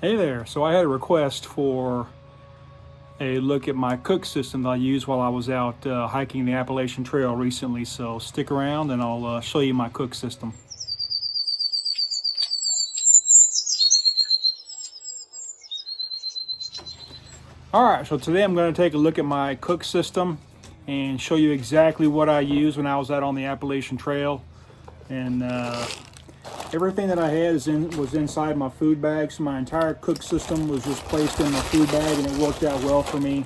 Hey there. So I had a request for a look at my cook system that I used while I was out hiking the Appalachian Trail recently. So stick around and I'll show you my cook system. All right, so today I'm going to take a look at my cook system and show you exactly what I used when I was out on the Appalachian Trail. And everything that I had was inside my food bag, so my entire cook system was just placed in my food bag, and it worked out well for me.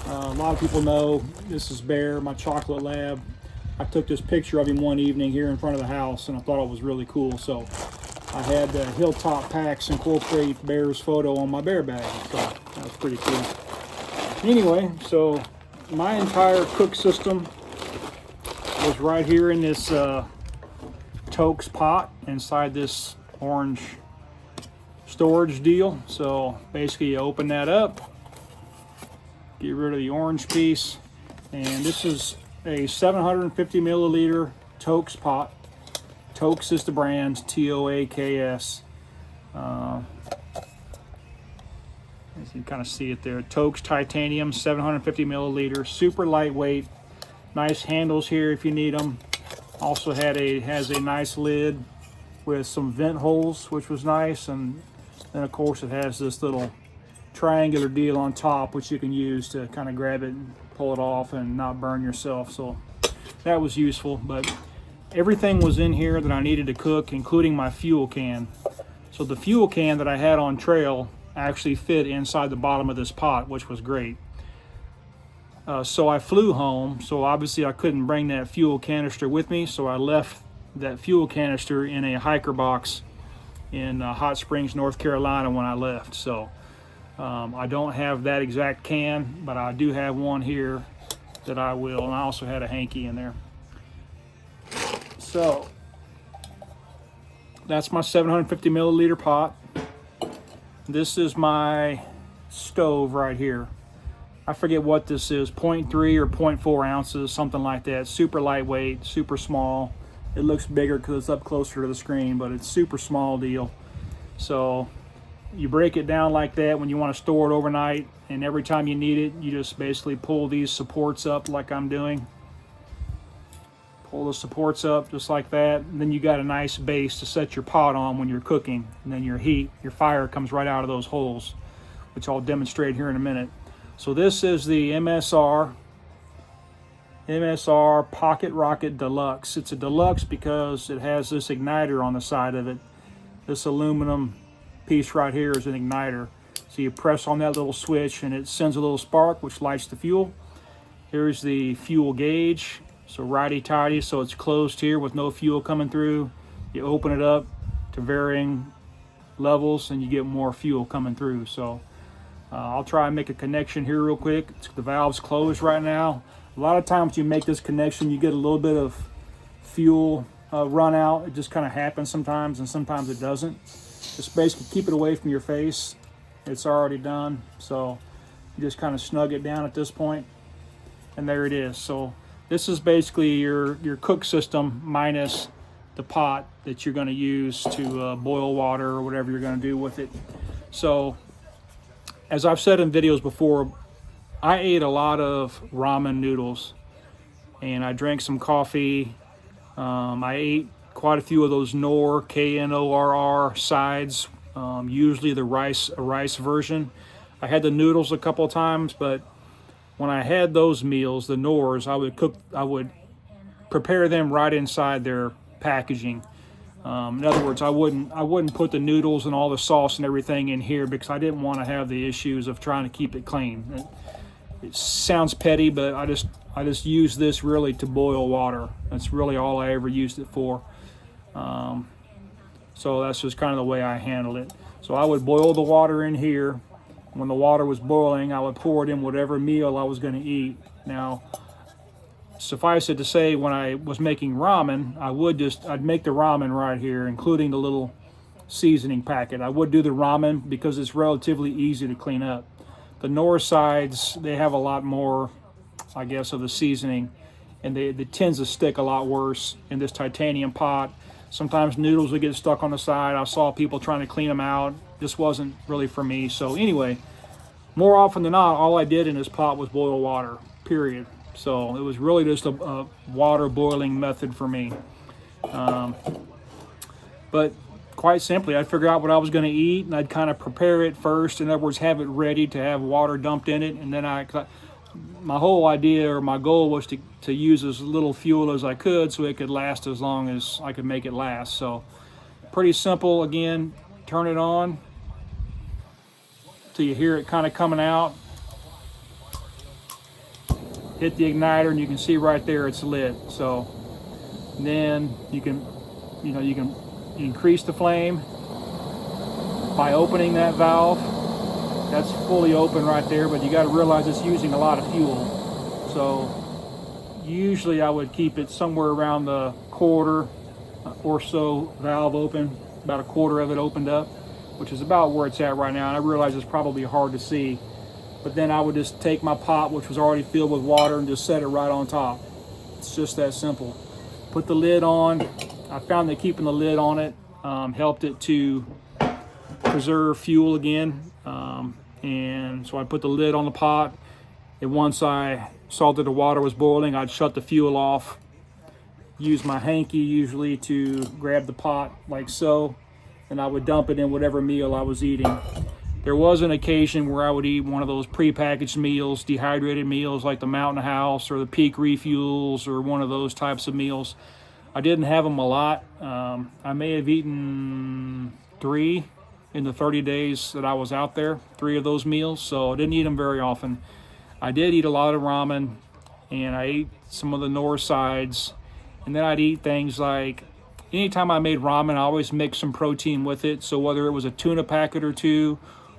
A lot of people know this is Bear, my chocolate lab. I took this picture of him one evening here in front of the house, and I thought it was really cool. So I had Hilltop Packs incorporate Bear's photo on my Bear bag, so that was pretty cool. Anyway, so my entire cook system was right here in this Toke's pot inside this orange storage deal. So basically you open that up, get rid of the orange piece, and this is a 750 milliliter Toke's pot. Toke's is the brand, Toaks. As you can kind of see it there, Toke's titanium, 750 milliliter, super lightweight, nice handles here if you need them. Also has a nice lid with some vent holes, which was nice, and then of course it has this little triangular deal on top, which you can use to kind of grab it and pull it off and not burn yourself. So that was useful, but everything was in here that I needed to cook, including my fuel can. So the fuel can that I had on trail actually fit inside the bottom of this pot, which was great. So I flew home, so obviously I couldn't bring that fuel canister with me, so I left that fuel canister in a hiker box in Hot Springs, North Carolina when I left. So I don't have that exact can, but I do have one here that I will, and I also had a hanky in there. So that's my 750 milliliter pot. This is my stove right here. I forget what this is, 0.3 or 0.4 ounces, something like that. Super lightweight, super small. It looks bigger because it's up closer to the screen, but it's super small deal. So you break it down like that when you want to store it overnight, and every time you need it, you just basically pull these supports up like I'm doing. Pull the supports up just like that, and then you got a nice base to set your pot on when you're cooking, and then your fire comes right out of those holes, which I'll demonstrate here in a minute. So this is the MSR Pocket Rocket Deluxe. It's a deluxe because it has this igniter on the side of it. This aluminum piece right here is an igniter. So you press on that little switch and it sends a little spark which lights the fuel. Here's the fuel gauge. So righty-tighty, so it's closed here with no fuel coming through. You open it up to varying levels and you get more fuel coming through. So I'll try and make a connection here real quick. The valve's closed right now. A lot of times you make this connection, you get a little bit of fuel run out. It just kind of happens sometimes, and sometimes it doesn't. Just basically keep it away from your face. It's already done. So you just kind of snug it down at this point, and there it is. So this is basically your cook system minus the pot that you're going to use to boil water or whatever you're going to do with it. So as I've said in videos before, I ate a lot of ramen noodles, and I drank some coffee. I ate quite a few of those Knorr, Knorr sides, usually the rice version. I had the noodles a couple of times, but when I had those meals, the Knorrs, I would prepare them right inside their packaging. In other words, I wouldn't put the noodles and all the sauce and everything in here because I didn't want to have the issues of trying to keep it clean. It sounds petty, but I just use this really to boil water. That's really all I ever used it for. So that's just kind of the way I handled it. So I would boil the water in here. When the water was boiling, I would pour it in whatever meal I was going to eat. Now, suffice it to say, when I was making ramen, I'd make the ramen right here, including the little seasoning packet. I would do the ramen because it's relatively easy to clean up. The Knorr sides, they have a lot more, I guess, of the seasoning, and it tends to stick a lot worse in this titanium pot. Sometimes noodles would get stuck on the side. I saw people trying to clean them out. This wasn't really for me. So anyway, more often than not, all I did in this pot was boil water, period. So it was really just a water boiling method for me. But quite simply, I'd figure out what I was going to eat, and I'd kind of prepare it first. In other words, have it ready to have water dumped in it. And then my whole idea or my goal was to use as little fuel as I could so it could last as long as I could make it last. So pretty simple. Again, turn it on till you hear it kind of coming out. Hit the igniter, and you can see right there it's lit. So then you can increase the flame by opening that valve. That's fully open right there, but you got to realize it's using a lot of fuel. So usually I would keep it somewhere around the quarter or so valve open, about a quarter of it opened up, which is about where it's at right now. And I realize it's probably hard to see, but then I would just take my pot, which was already filled with water, and just set it right on top. It's just that simple. Put the lid on. I found that keeping the lid on it helped it to preserve fuel again. And so I put the lid on the pot, and once I saw that the water was boiling, I'd shut the fuel off, use my hanky usually to grab the pot like so, and I would dump it in whatever meal I was eating. There was an occasion where I would eat one of those prepackaged meals, dehydrated meals like the Mountain House or the Peak Refuels or one of those types of meals. I didn't have them a lot. I may have eaten 3 in the 30 days that I was out there, 3 of those meals, so I didn't eat them very often. I did eat a lot of ramen, and I ate some of the north sides, and then I'd eat things like, anytime I made ramen, I always mixed some protein with it. So whether it was a tuna packet or 2,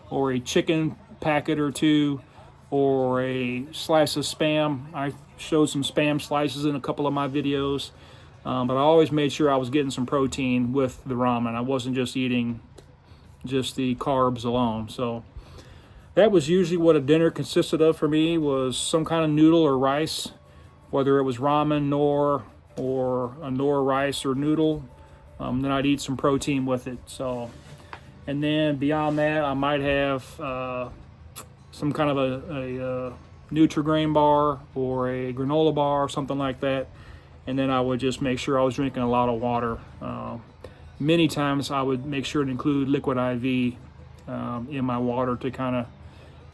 or a chicken packet or 2, or a slice of Spam. I showed some Spam slices in a couple of my videos, but I always made sure I was getting some protein with the ramen. I wasn't just eating just the carbs alone. So that was usually what a dinner consisted of for me, was some kind of noodle or rice, whether it was ramen, nor, or a nor rice or noodle. Then I'd eat some protein with it. So, and then beyond that, I might have some kind of a Nutri-Grain bar or a granola bar or something like that. And then I would just make sure I was drinking a lot of water. Many times I would make sure to include liquid IV in my water to kind of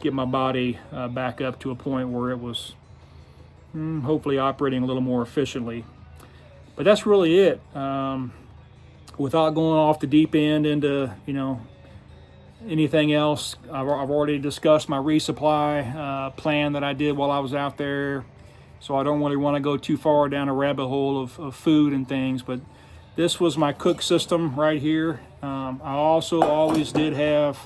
get my body back up to a point where it was hopefully operating a little more efficiently. But that's really it. Without going off the deep end into, anything else, I've already discussed my resupply plan that I did while I was out there. So I don't really want to go too far down a rabbit hole of food and things, but this was my cook system right here. I also always did have,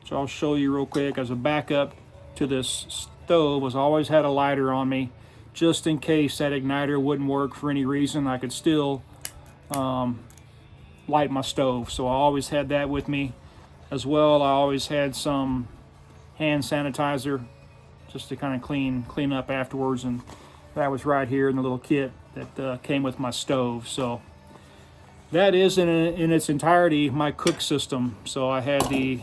which I'll show you real quick, as a backup to this stove, was always had a lighter on me, just in case that igniter wouldn't work for any reason. I could still light my stove. So I always had that with me. As well, I always had some hand sanitizer just to kind of clean up afterwards, and that was right here in the little kit that came with my stove. So that is in its entirety my cook system. So I had the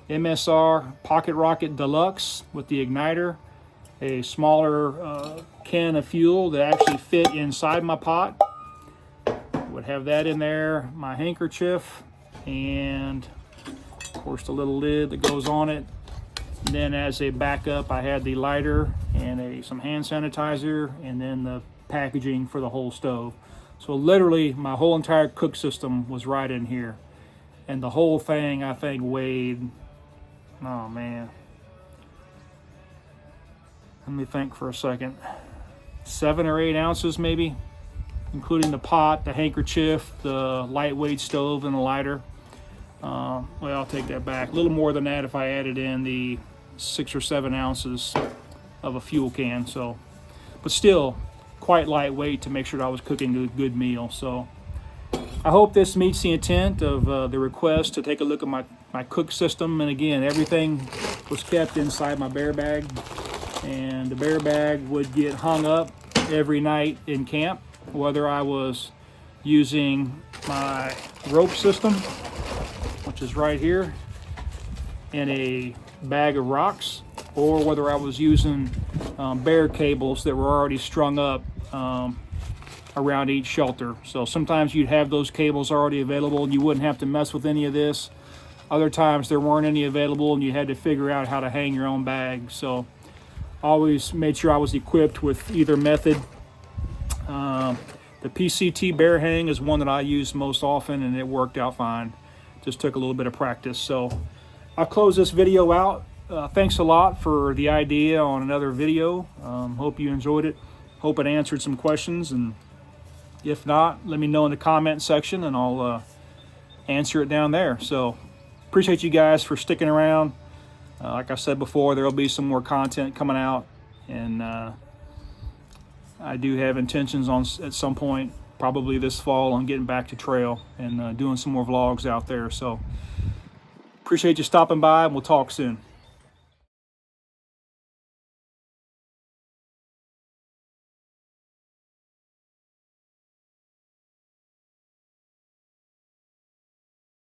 MSR Pocket Rocket Deluxe with the igniter, a smaller can of fuel that actually fit inside my pot. Would have that in there, my handkerchief, and of course the little lid that goes on it. And then as a backup, I had the lighter and some hand sanitizer, and then the packaging for the whole stove. So literally my whole entire cook system was right in here. And the whole thing, I think, weighed, oh man, let me think for a second, 7 or 8 ounces maybe, including the pot, the handkerchief, the lightweight stove, and the lighter. Well, I'll take that back. A little more than that if I added in the 6 or 7 ounces of a fuel can. So, but still quite lightweight to make sure that I was cooking a good meal. So I hope this meets the intent of the request to take a look at my cook system. And again, everything was kept inside my bear bag, and the bear bag would get hung up every night in camp, whether I was using my rope system, which is right here, and a bag of rocks, or whether I was using bear cables that were already strung up around each shelter. So sometimes you'd have those cables already available and you wouldn't have to mess with any of this. Other times there weren't any available and you had to figure out how to hang your own bag. So always made sure I was equipped with either method. The PCT bear hang is one that I use most often, and it worked out fine. Just took a little bit of practice. So I'll close this video out. Thanks a lot for the idea on another video. Hope you enjoyed it. Hope it answered some questions, and if not, let me know in the comment section and I'll answer it down there. So appreciate you guys for sticking around. Like I said before, there will be some more content coming out, and I do have intentions on at some point, probably this fall, on getting back to trail and doing some more vlogs out there. So appreciate you stopping by, and we'll talk soon.